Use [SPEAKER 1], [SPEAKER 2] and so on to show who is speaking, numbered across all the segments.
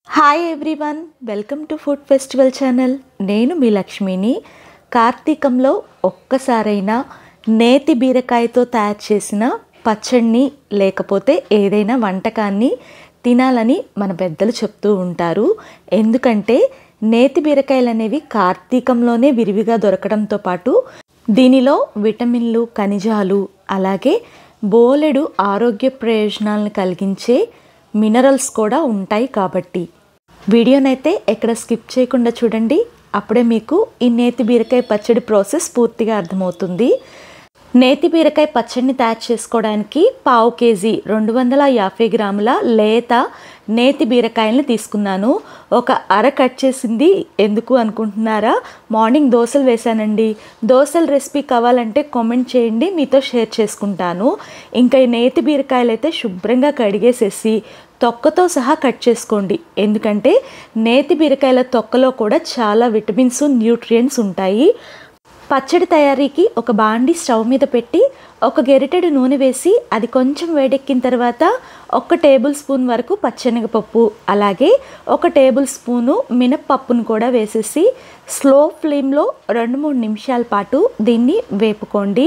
[SPEAKER 1] Hi everyone, welcome to food festival channel. నేను మీ లక్ష్మిని. కార్తీకంలో ఒక్కసారైనా నేతి బీరకాయతో తయారు చేసిన పచ్చడిని లేకపోతే ఏదైనా వంటకాన్ని తినాలని మన పెద్దలు చెప్తూ ఉంటారు. ఎందుకంటే నేతి బీరకాయలు అనేవి కార్తీకంలోనే విరివిగా దొరకడంతో పాటు దీనిలో విటమిన్లు, ఖనిజాలు, అలాగే బోలెడు ఆరోగ్య ప్రయోజనాలను కలిగించే మినరల్స్ కూడా ఉంటాయి. కాబట్టి వీడియోనైతే ఎక్కడ స్కిప్ చేయకుండా చూడండి. అప్పుడే మీకు ఈ నేతి బీరకాయ పచ్చడి ప్రాసెస్ పూర్తిగా అర్థమవుతుంది. నేతి బీరకాయ పచ్చడిని తయారు చేసుకోవడానికి పావు కేజీ 250 గ్రాముల లేత నేతి బీరకాయలను తీసుకున్నాను. ఒక అర కట్ చేసింది ఎందుకు అనుకుంటున్నారా? మార్నింగ్ దోశలు వేశానండి. దోశల రెసిపీ కావాలంటే కామెంట్ చేయండి, మీతో షేర్ చేసుకుంటాను. ఇంకా ఈ నేతి బీరకాయలు అయితే శుభ్రంగా కడిగేసేసి తొక్కతో సహా కట్ చేసుకోండి. ఎందుకంటే నేతి బీరకాయల తొక్కలో కూడా చాలా విటమిన్స్, న్యూట్రియంట్స్ ఉంటాయి. పచ్చడి తయారీకి ఒక బాండి స్టవ్ మీద పెట్టి ఒక గెరిటెడు నూనె వేసి అది కొంచెం వేడెక్కిన తర్వాత 1 టేబుల్ స్పూన్ వరకు పచ్చెనగపప్పు, అలాగే 1 టేబుల్ స్పూను మినప్పప్పును కూడా వేసేసి స్లో ఫ్లేమ్లో 2-3 నిమిషాల పాటు దీన్ని వేపుకోండి.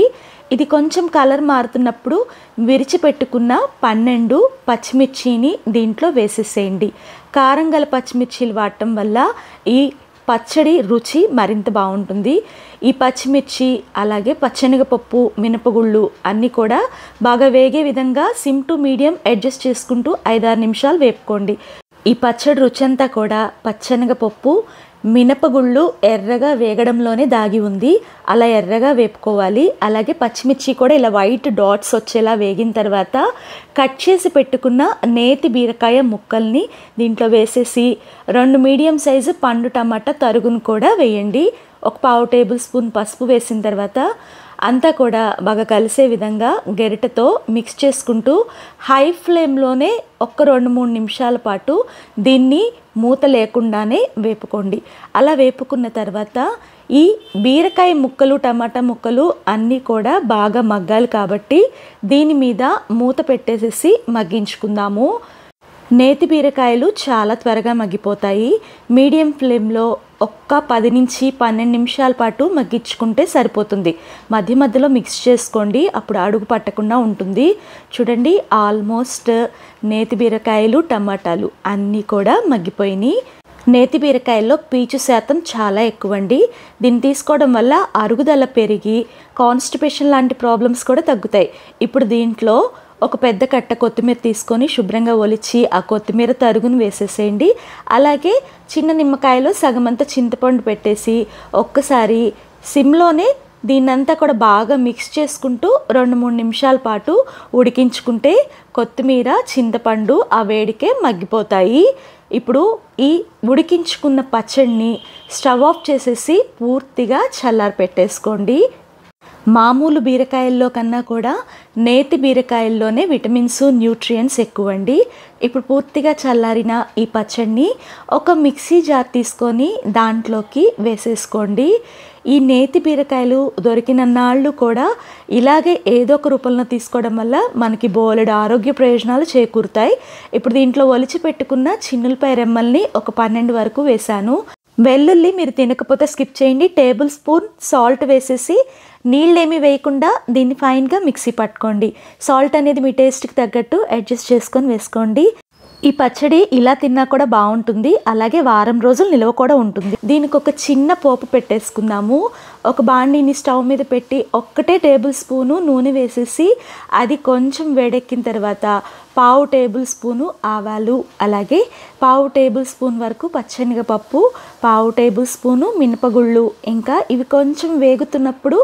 [SPEAKER 1] ఇది కొంచెం కలర్ మారుతున్నప్పుడు విరిచిపెట్టుకున్న 12 పచ్చిమిర్చిని దీంట్లో వేసేసేయండి. కారం గల పచ్చిమిర్చీలు వాడటం వల్ల ఈ పచ్చడి రుచి మరింత బాగుంటుంది. ఈ పచ్చిమిర్చి, అలాగే పచ్చెనగపప్పు, మినపగుళ్ళు అన్నీ కూడా బాగా వేగే విధంగా సిమ్ టు మీడియం అడ్జస్ట్ చేసుకుంటూ 5-6 నిమిషాలు వేపుకోండి. ఈ పచ్చడి రుచి అంతా కూడా పచ్చెనగపప్పు, మినపగుళ్ళు ఎర్రగా వేగడంలోనే దాగి ఉంది. అలా ఎర్రగా వేపుకోవాలి. అలాగే పచ్చిమిర్చి కూడా ఇలా వైట్ డాట్స్ వచ్చేలా వేగిన తర్వాత కట్ చేసి పెట్టుకున్న నేతి బీరకాయ ముక్కల్ని దీంట్లో వేసేసి 2 మీడియం సైజు పండు టమాటా తరుగును కూడా వేయండి. ఒక పావు టేబుల్ స్పూన్ పసుపు వేసిన తర్వాత అంతా కూడా బాగా కలిసే విధంగా గెరిటతో మిక్స్ చేసుకుంటూ హై ఫ్లేమ్లోనే 1-2-3 నిమిషాల పాటు దీన్ని మూత లేకుండానే వేపుకోండి. అలా వేపుకున్న తర్వాత ఈ బీరకాయ ముక్కలు, టమాటా ముక్కలు అన్నీ కూడా బాగా మగ్గాలి. కాబట్టి దీని మీద మూత పెట్టేసేసి మగ్గించుకుందాము. నేతి బీరకాయలు చాలా త్వరగా మగ్గిపోతాయి. మీడియం ఫ్లేమ్లో 10-12 నిమిషాల పాటు మగ్గించుకుంటే సరిపోతుంది. మధ్య మధ్యలో మిక్స్ చేసుకోండి, అప్పుడు అడుగు పట్టకుండా ఉంటుంది. చూడండి, ఆల్మోస్ట్ నేతి బీరకాయలు, టమాటాలు అన్నీ కూడా మగ్గిపోయినాయి. నేతి బీరకాయల్లో పీచు శాతం చాలా ఎక్కువండి. దీన్ని తీసుకోవడం వల్ల అరుగుదల పెరిగి కాన్స్టిపేషన్ లాంటి ప్రాబ్లమ్స్ కూడా తగ్గుతాయి. ఇప్పుడు దీంట్లో ఒక పెద్ద కట్ట కొత్తిమీర తీసుకొని శుభ్రంగా ఒలిచి ఆ కొత్తిమీర తరుగును వేసేసేయండి. అలాగే చిన్న నిమ్మకాయలో సగమంత చింతపండు పెట్టేసి ఒక్కసారి సిమ్లోనే దీన్నంతా కూడా బాగా మిక్స్ చేసుకుంటూ 2-3 నిమిషాల పాటు ఉడికించుకుంటే కొత్తిమీర, చింతపండు ఆ వేడికే మగ్గిపోతాయి. ఇప్పుడు ఈ ఉడికించుకున్న పచ్చడిని స్టవ్ ఆఫ్ చేసేసి పూర్తిగా చల్లారి పెట్టేసుకోండి. మామూలు బీరకాయల్లో కన్నా కూడా నేతి బీరకాయల్లోనే విటమిన్స్, న్యూట్రియంట్స్ ఎక్కువండి. ఇప్పుడు పూర్తిగా చల్లారిన ఈ పచ్చడిని ఒక మిక్సీ జార్ తీసుకొని దాంట్లోకి వేసేసుకోండి. ఈ నేతి బీరకాయలు దొరికిన నాళ్ళు కూడా ఇలాగే ఏదో ఒక రూపంలో తీసుకోవడం వల్ల మనకి బోలెడు ఆరోగ్య ప్రయోజనాలు చేకూరుతాయి. ఇప్పుడు దీంట్లో ఒలిచి పెట్టుకున్న చిన్నులపై రెమ్మల్ని ఒక 12 వరకు వేశాను. వెల్లుల్లి మీరు తినకపోతే స్కిప్ చేయండి. టేబుల్ స్పూన్ సాల్ట్ వేసేసి నీళ్ళేమీ వేయకుండా దీన్ని ఫైన్గా మిక్సీ పట్టుకోండి. సాల్ట్ అనేది మీ టేస్ట్కి తగ్గట్టు అడ్జస్ట్ చేసుకొని వేసుకోండి. ఈ పచ్చడి ఇలా తిన్నా కూడా బాగుంటుంది, అలాగే వారం రోజులు నిల్వ కూడా ఉంటుంది. దీనికి ఒక చిన్న పోపు పెట్టేసుకుందాము. ఒక బాండీని స్టవ్ మీద పెట్టి 1 టేబుల్ స్పూను నూనె వేసేసి అది కొంచెం వేడెక్కిన తర్వాత పావు టేబుల్ స్పూను ఆవాలు, అలాగే పావు టేబుల్ స్పూన్ వరకు పచ్చెనగపప్పు, పావు టేబుల్ స్పూను మినపగుళ్ళు, ఇంకా ఇవి కొంచెం వేగుతున్నప్పుడు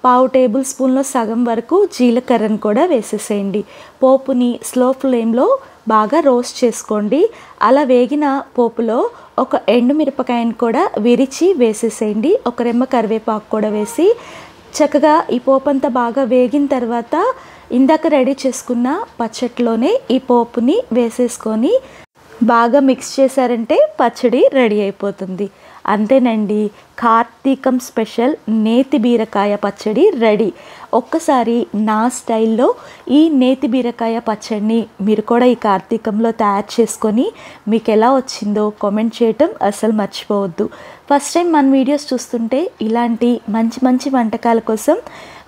[SPEAKER 1] పావు టేబుల్ స్పూన్లో సగం వరకు జీలకర్రను కూడా వేసేసేయండి. పోపుని స్లో ఫ్లేమ్లో బాగా రోస్ట్ చేసుకోండి. అలా వేగిన పోపులో ఒక ఎండుమిరపకాయను కూడా విరిచి వేసేసేయండి. ఒక రెమ్మ కరివేపాకు కూడా వేసి చక్కగా ఈ పోపు అంతా బాగా వేగిన తర్వాత ఇందాక రెడీ చేసుకున్న పచ్చట్లోనే ఈ పోపుని వేసేసుకొని బాగా మిక్స్ చేశారంటే పచ్చడి రెడీ అయిపోతుంది. అంతేనండి, కార్తీకం స్పెషల్ నేతి బీరకాయ పచ్చడి రెడీ. ఒక్కసారి నా స్టైల్లో ఈ నేతి బీరకాయ పచ్చడిని మీరు కూడా ఈ కార్తీకంలో తయారు చేసుకొని మీకు ఎలా వచ్చిందో కామెంట్ చేయటం అసలు మర్చిపోవద్దు. ఫస్ట్ టైం మన వీడియోస్ చూస్తుంటే ఇలాంటి మంచి మంచి వంటకాల కోసం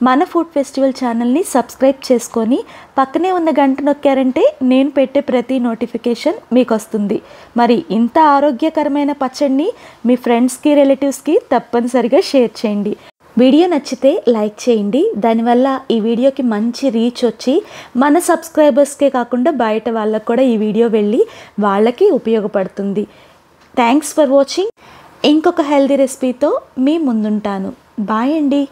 [SPEAKER 1] మన ఫుడ్ ఫెస్టివల్ ఛానల్ని సబ్స్క్రైబ్ చేసుకొని పక్కనే ఉన్న గంట నొక్కారంటే నేను పెట్టే ప్రతి నోటిఫికేషన్ మీకు వస్తుంది. మరి ఇంత ఆరోగ్యకరమైన పచ్చడిని మీ ఫ్రెండ్స్కి రిలేటివ్స్కి తప్పనిసరిగా షేర్ చేయండి. వీడియో నచ్చితే లైక్ చేయండి. దానివల్ల ఈ వీడియోకి మంచి రీచ్ వచ్చి మన సబ్స్క్రైబర్స్కే కాకుండా బయట వాళ్ళకు కూడా ఈ వీడియో వెళ్ళి వాళ్ళకి ఉపయోగపడుతుంది. Thanks for watching. ఇంకొక హెల్దీ రెసిపీతో మీ ముందుంటాను. బాయ్ అండి.